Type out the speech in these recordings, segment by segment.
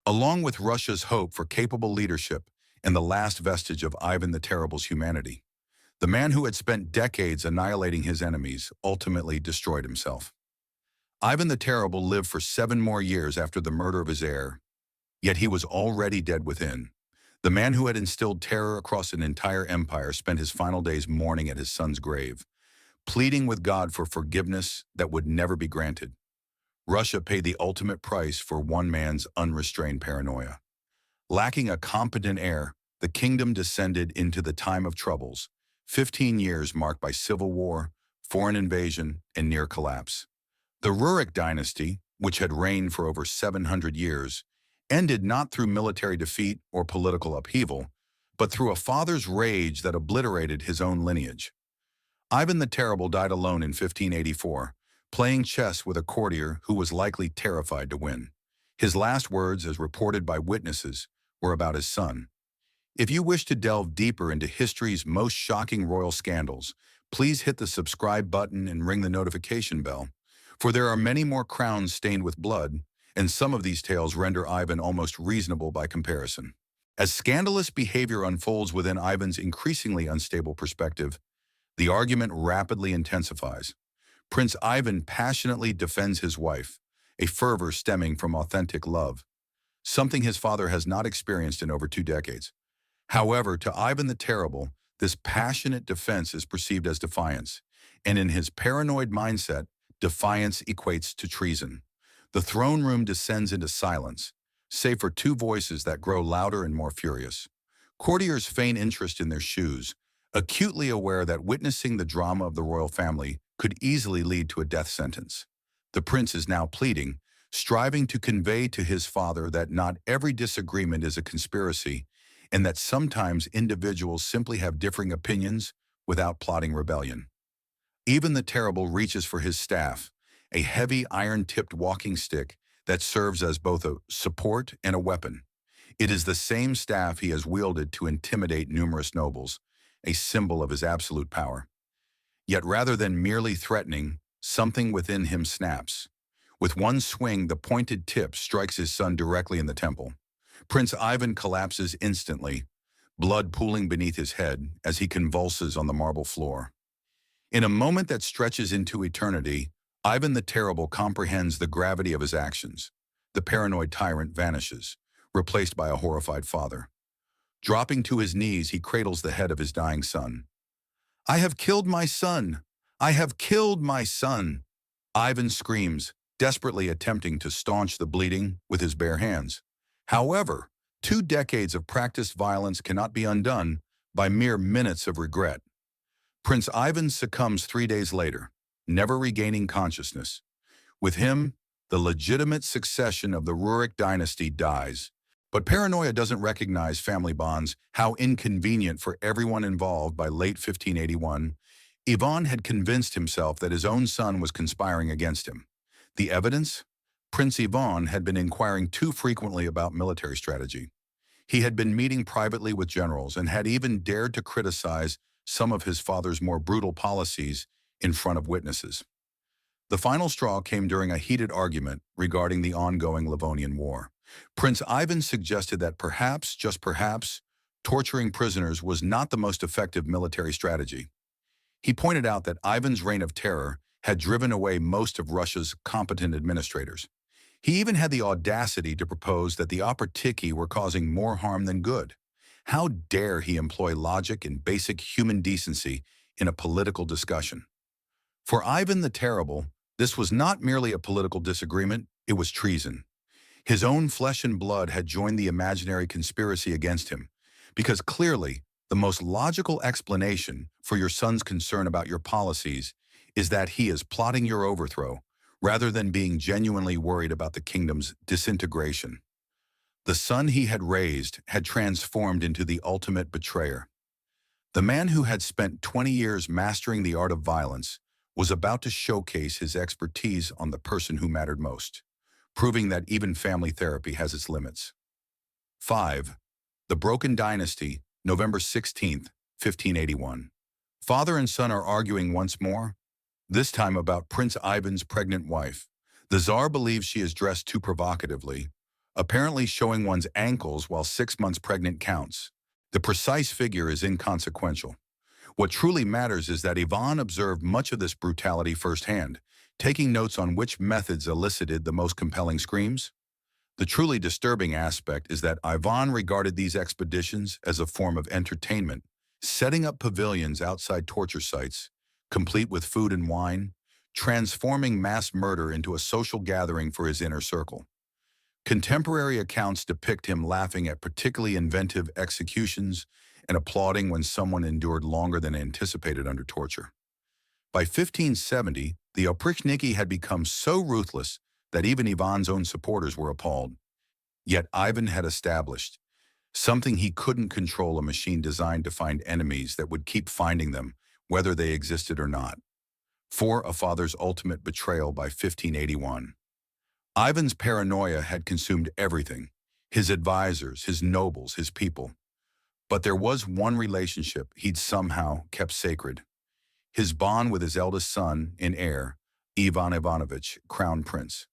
along with Russia's hope for capable leadership and the last vestige of Ivan the Terrible's humanity. The man who had spent decades annihilating his enemies ultimately destroyed himself. Ivan the Terrible lived for 7 more years after the murder of his heir, yet he was already dead within. The man who had instilled terror across an entire empire spent his final days mourning at his son's grave, pleading with God for forgiveness that would never be granted. Russia paid the ultimate price for one man's unrestrained paranoia. Lacking a competent heir, the kingdom descended into the time of troubles, 15 years marked by civil war, foreign invasion, and near collapse. The Rurik dynasty, which had reigned for over 700 years, ended not through military defeat or political upheaval, but through a father's rage that obliterated his own lineage. Ivan the Terrible died alone in 1584, playing chess with a courtier who was likely terrified to win. His last words, as reported by witnesses, were about his son. If you wish to delve deeper into history's most shocking royal scandals, please hit the subscribe button and ring the notification bell, for there are many more crowns stained with blood, and some of these tales render Ivan almost reasonable by comparison. As scandalous behavior unfolds within Ivan's increasingly unstable perspective, the argument rapidly intensifies. Prince Ivan passionately defends his wife, a fervor stemming from authentic love, something his father has not experienced in over 2 decades. However, to Ivan the Terrible, this passionate defense is perceived as defiance, and in his paranoid mindset, defiance equates to treason. The throne room descends into silence, save for 2 voices that grow louder and more furious. Courtiers feign interest in their shoes, acutely aware that witnessing the drama of the royal family could easily lead to a death sentence. The prince is now pleading, striving to convey to his father that not every disagreement is a conspiracy, and that sometimes individuals simply have differing opinions without plotting rebellion. Even the Terrible reaches for his staff, a heavy iron-tipped walking stick that serves as both a support and a weapon. It is the same staff he has wielded to intimidate numerous nobles, a symbol of his absolute power. Yet rather than merely threatening, something within him snaps. With one swing, the pointed tip strikes his son directly in the temple. Prince Ivan collapses instantly, blood pooling beneath his head as he convulses on the marble floor. In a moment that stretches into eternity, Ivan the Terrible comprehends the gravity of his actions. The paranoid tyrant vanishes, replaced by a horrified father. Dropping to his knees, he cradles the head of his dying son. "I have killed my son! I have killed my son!" Ivan screams, desperately attempting to staunch the bleeding with his bare hands. However, 2 decades of practiced violence cannot be undone by mere minutes of regret. Prince Ivan succumbs 3 days later, never regaining consciousness. With him, the legitimate succession of the Rurik dynasty dies. But paranoia doesn't recognize family bonds. How inconvenient for everyone involved. By late 1581, Ivan had convinced himself that his own son was conspiring against him. The evidence? Prince Ivan had been inquiring too frequently about military strategy. He had been meeting privately with generals and had even dared to criticize some of his father's more brutal policies in front of witnesses. The final straw came during a heated argument regarding the ongoing Livonian War. Prince Ivan suggested that perhaps, just perhaps, torturing prisoners was not the most effective military strategy. He pointed out that Ivan's reign of terror had driven away most of Russia's competent administrators. He even had the audacity to propose that the Oppertiki were causing more harm than good. How dare he employ logic and basic human decency in a political discussion? For Ivan the Terrible, this was not merely a political disagreement, it was treason. His own flesh and blood had joined the imaginary conspiracy against him, because clearly, the most logical explanation for your son's concern about your policies is that he is plotting your overthrow, rather than being genuinely worried about the kingdom's disintegration. The son he had raised had transformed into the ultimate betrayer. The man who had spent 20 years mastering the art of violence was about to showcase his expertise on the person who mattered most, proving that even family therapy has its limits. 5. The Broken Dynasty, November 16, 1581. Father and son are arguing once more, this time about Prince Ivan's pregnant wife. The Tsar believes she is dressed too provocatively. apparently showing one's ankles while 6 months pregnant counts. The precise figure is inconsequential. What truly matters is that Ivan observed much of this brutality firsthand, taking notes on which methods elicited the most compelling screams. The truly disturbing aspect is that Ivan regarded these expeditions as a form of entertainment, setting up pavilions outside torture sites, complete with food and wine, transforming mass murder into a social gathering for his inner circle. Contemporary accounts depict him laughing at particularly inventive executions and applauding when someone endured longer than anticipated under torture. By 1570, the oprichniki had become so ruthless that even Ivan's own supporters were appalled. Yet Ivan had established something he couldn't control: a machine designed to find enemies that would keep finding them, whether they existed or not. For a father's ultimate betrayal by 1581. Ivan's paranoia had consumed everything: his advisors, his nobles, his people. But there was one relationship he'd somehow kept sacred: his bond with his eldest son and heir, Ivan Ivanovich, Crown Prince.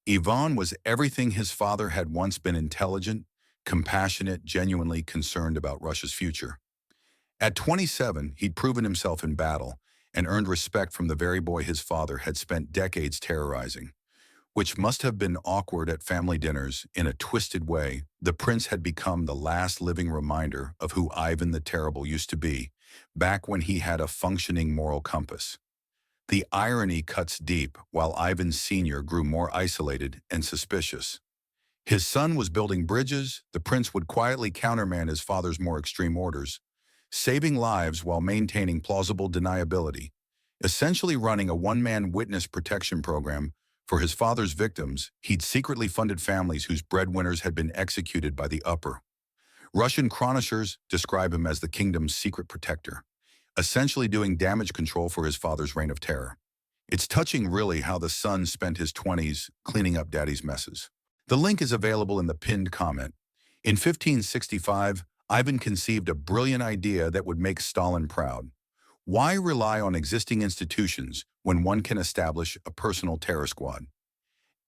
Ivan was everything his father had once been: intelligent, compassionate, genuinely concerned about Russia's future. At 27, he'd proven himself in battle and earned respect from the very boy his father had spent decades terrorizing. Which must have been awkward at family dinners. In a twisted way, the prince had become the last living reminder of who Ivan the Terrible used to be, back when he had a functioning moral compass. The irony cuts deep. While Ivan Sr. grew more isolated and suspicious, his son was building bridges, the prince would quietly countermand his father's more extreme orders, saving lives while maintaining plausible deniability, essentially running a one-man witness protection program. For his father's victims, he'd secretly funded families whose breadwinners had been executed by the upper. Russian chroniclers describe him as the kingdom's secret protector, essentially doing damage control for his father's reign of terror. It's touching, really, how the son spent his 20s cleaning up daddy's messes. The link is available in the pinned comment. In 1565, Ivan conceived a brilliant idea that would make Stalin proud. Why rely on existing institutions when one can establish a personal terror squad?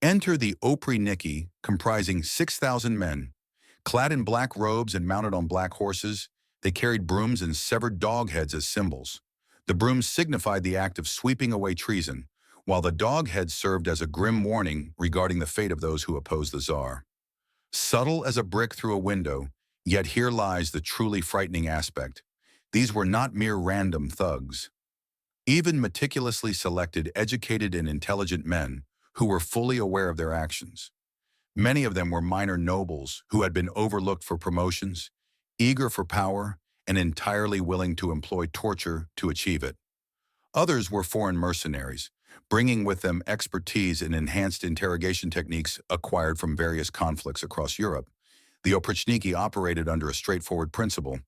Enter the oprichniki, comprising 6,000 men. Clad in black robes and mounted on black horses, they carried brooms and severed dog heads as symbols. The brooms signified the act of sweeping away treason, while the dog heads served as a grim warning regarding the fate of those who opposed the Tsar. Subtle as a brick through a window, yet here lies the truly frightening aspect. These were not mere random thugs. Even meticulously selected, educated, and intelligent men who were fully aware of their actions. Many of them were minor nobles who had been overlooked for promotions, eager for power, and entirely willing to employ torture to achieve it. Others were foreign mercenaries, bringing with them expertise in enhanced interrogation techniques acquired from various conflicts across Europe. The oprichniki operated under a straightforward principle: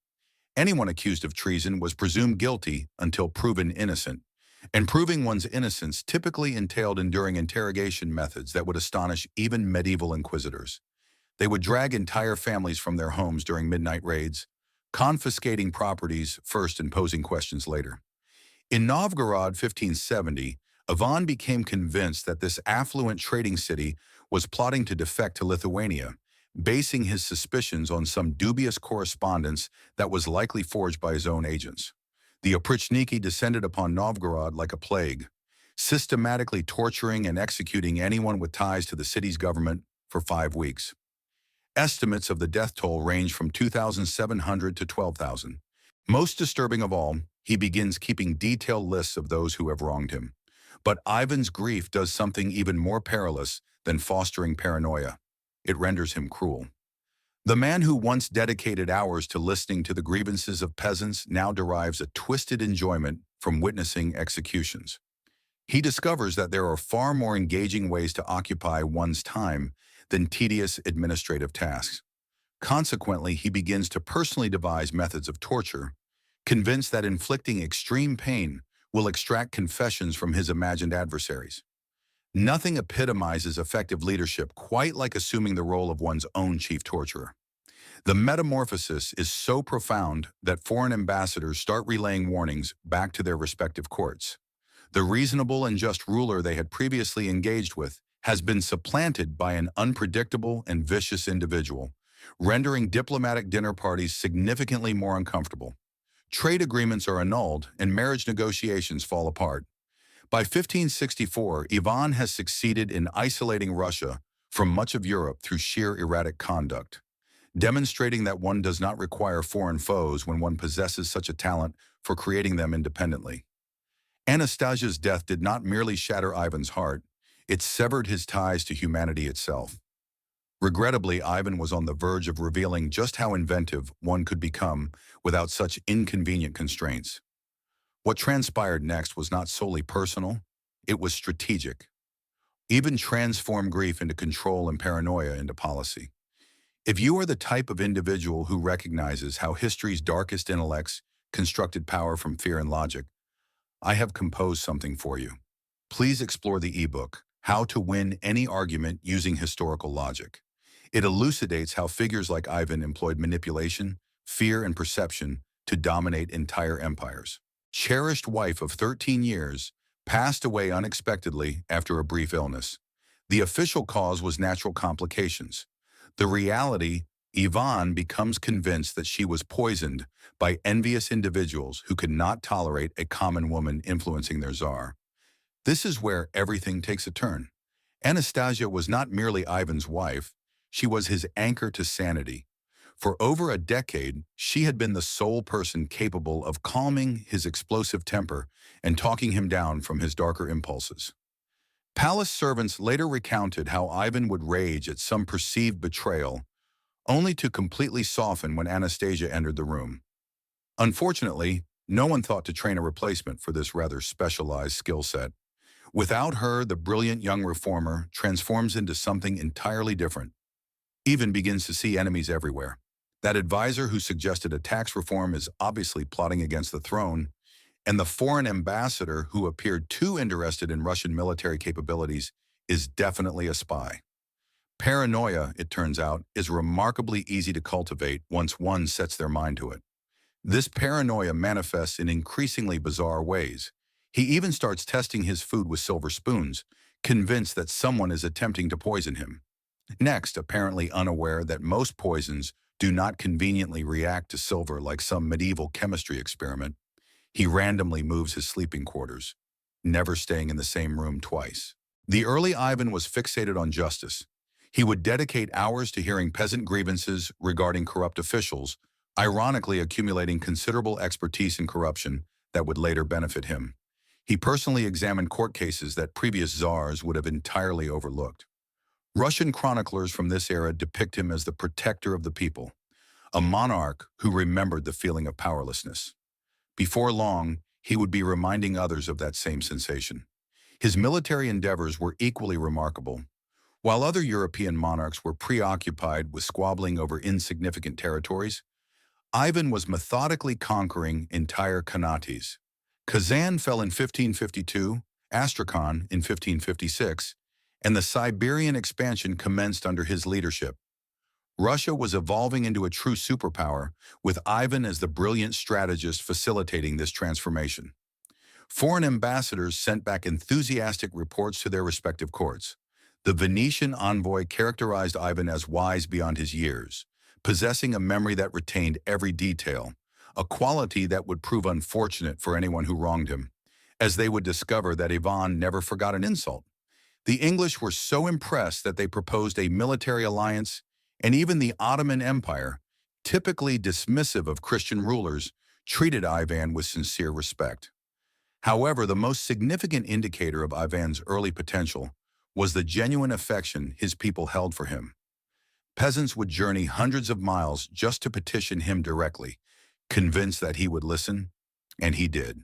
anyone accused of treason was presumed guilty until proven innocent, and proving one's innocence typically entailed enduring interrogation methods that would astonish even medieval inquisitors. They would drag entire families from their homes during midnight raids, confiscating properties first and posing questions later. In Novgorod, 1570, Ivan became convinced that this affluent trading city was plotting to defect to Lithuania, basing his suspicions on some dubious correspondence that was likely forged by his own agents. The oprichniki descended upon Novgorod like a plague, systematically torturing and executing anyone with ties to the city's government for 5 weeks. Estimates of the death toll range from 2,700 to 12,000. Most disturbing of all, he begins keeping detailed lists of those who have wronged him. But Ivan's grief does something even more perilous than fostering paranoia. It renders him cruel. The man who once dedicated hours to listening to the grievances of peasants now derives a twisted enjoyment from witnessing executions. He discovers that there are far more engaging ways to occupy one's time than tedious administrative tasks. Consequently, he begins to personally devise methods of torture, convinced that inflicting extreme pain will extract confessions from his imagined adversaries. Nothing epitomizes effective leadership quite like assuming the role of one's own chief torturer. The metamorphosis is so profound that foreign ambassadors start relaying warnings back to their respective courts. The reasonable and just ruler they had previously engaged with has been supplanted by an unpredictable and vicious individual, rendering diplomatic dinner parties significantly more uncomfortable. Trade agreements are annulled and marriage negotiations fall apart. By 1564, Ivan has succeeded in isolating Russia from much of Europe through sheer erratic conduct, demonstrating that one does not require foreign foes when one possesses such a talent for creating them independently. Anastasia's death did not merely shatter Ivan's heart, it severed his ties to humanity itself. Regrettably, Ivan was on the verge of revealing just how inventive one could become without such inconvenient constraints. What transpired next was not solely personal, it was strategic. Ivan transformed grief into control and paranoia into policy. If you are the type of individual who recognizes how history's darkest intellects constructed power from fear and logic, I have composed something for you. Please explore the ebook, How to Win Any Argument Using Historical Logic. It elucidates how figures like Ivan employed manipulation, fear, and perception to dominate entire empires. Cherished wife of 13 years, passed away unexpectedly after a brief illness. The official cause was natural complications. The reality, Ivan becomes convinced that she was poisoned by envious individuals who could not tolerate a common woman influencing their czar. This is where everything takes a turn. Anastasia was not merely Ivan's wife, she was his anchor to sanity. For over a decade, she had been the sole person capable of calming his explosive temper and talking him down from his darker impulses. Palace servants later recounted how Ivan would rage at some perceived betrayal, only to completely soften when Anastasia entered the room. Unfortunately, no one thought to train a replacement for this rather specialized skill set. Without her, the brilliant young reformer transforms into something entirely different. Ivan begins to see enemies everywhere. That advisor who suggested a tax reform is obviously plotting against the throne, and the foreign ambassador who appeared too interested in Russian military capabilities is definitely a spy. Paranoia, it turns out, is remarkably easy to cultivate once one sets their mind to it. This paranoia manifests in increasingly bizarre ways. He even starts testing his food with silver spoons, convinced that someone is attempting to poison him. Next, apparently unaware that most poisons do not conveniently react to silver like some medieval chemistry experiment, he randomly moves his sleeping quarters, never staying in the same room twice. The early Ivan was fixated on justice. He would dedicate hours to hearing peasant grievances regarding corrupt officials, ironically accumulating considerable expertise in corruption that would later benefit him. He personally examined court cases that previous czars would have entirely overlooked. Russian chroniclers from this era depict him as the protector of the people, a monarch who remembered the feeling of powerlessness. Before long, he would be reminding others of that same sensation. His military endeavors were equally remarkable. While other European monarchs were preoccupied with squabbling over insignificant territories, Ivan was methodically conquering entire khanates. Kazan fell in 1552, Astrakhan in 1556, and the Siberian expansion commenced under his leadership. Russia was evolving into a true superpower, with Ivan as the brilliant strategist facilitating this transformation. Foreign ambassadors sent back enthusiastic reports to their respective courts. The Venetian envoy characterized Ivan as wise beyond his years, possessing a memory that retained every detail, a quality that would prove unfortunate for anyone who wronged him, as they would discover that Ivan never forgot an insult. The English were so impressed that they proposed a military alliance, and even the Ottoman Empire, typically dismissive of Christian rulers, treated Ivan with sincere respect. However, the most significant indicator of Ivan's early potential was the genuine affection his people held for him. Peasants would journey hundreds of miles just to petition him directly, convinced that he would listen, and he did.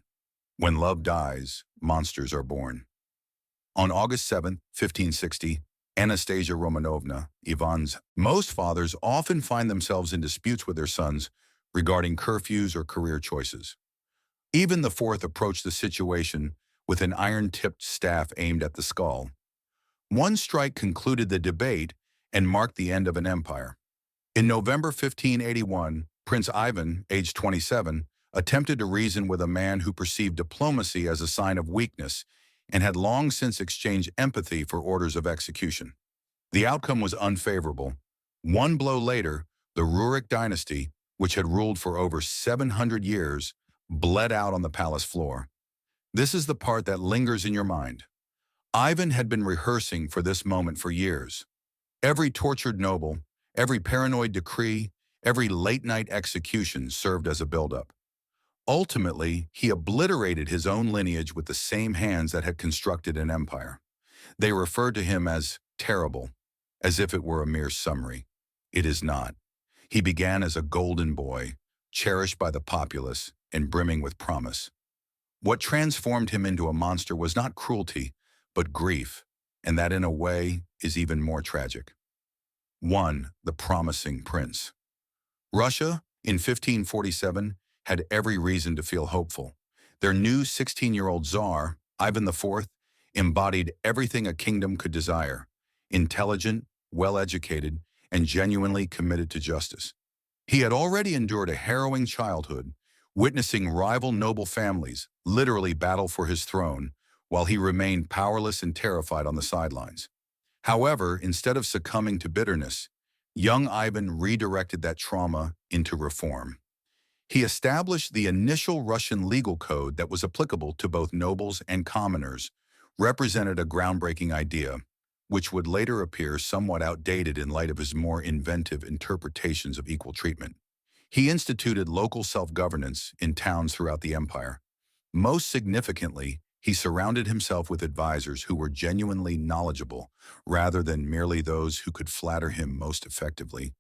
When love dies, monsters are born. On August 7, 1560, Anastasia Romanovna, Ivan's, most fathers often find themselves in disputes with their sons regarding curfews or career choices. Even the fourth approached the situation with an iron-tipped staff aimed at the skull. One strike concluded the debate and marked the end of an empire. In November 1581, Prince Ivan, aged 27, attempted to reason with a man who perceived diplomacy as a sign of weakness. and had long since exchanged empathy for orders of execution. The outcome was unfavorable. One blow later, the Rurik dynasty, which had ruled for over 700 years, bled out on the palace floor. This is the part that lingers in your mind. Ivan had been rehearsing for this moment for years. Every tortured noble, every paranoid decree, every late-night execution served as a buildup. Ultimately, he obliterated his own lineage with the same hands that had constructed an empire. They referred to him as terrible, as if it were a mere summary. It is not. He began as a golden boy, cherished by the populace and brimming with promise. What transformed him into a monster was not cruelty, but grief, and that in a way is even more tragic. 1. The promising prince. Russia, in 1547, had every reason to feel hopeful. Their new 16-year-old Tsar, Ivan IV, embodied everything a kingdom could desire: intelligent, well-educated, and genuinely committed to justice. He had already endured a harrowing childhood, witnessing rival noble families literally battle for his throne, while he remained powerless and terrified on the sidelines. However, instead of succumbing to bitterness, young Ivan redirected that trauma into reform. He established the initial Russian legal code that was applicable to both nobles and commoners, represented a groundbreaking idea, which would later appear somewhat outdated in light of his more inventive interpretations of equal treatment. He instituted local self-governance in towns throughout the empire. Most significantly, he surrounded himself with advisors who were genuinely knowledgeable, rather than merely those who could flatter him most effectively.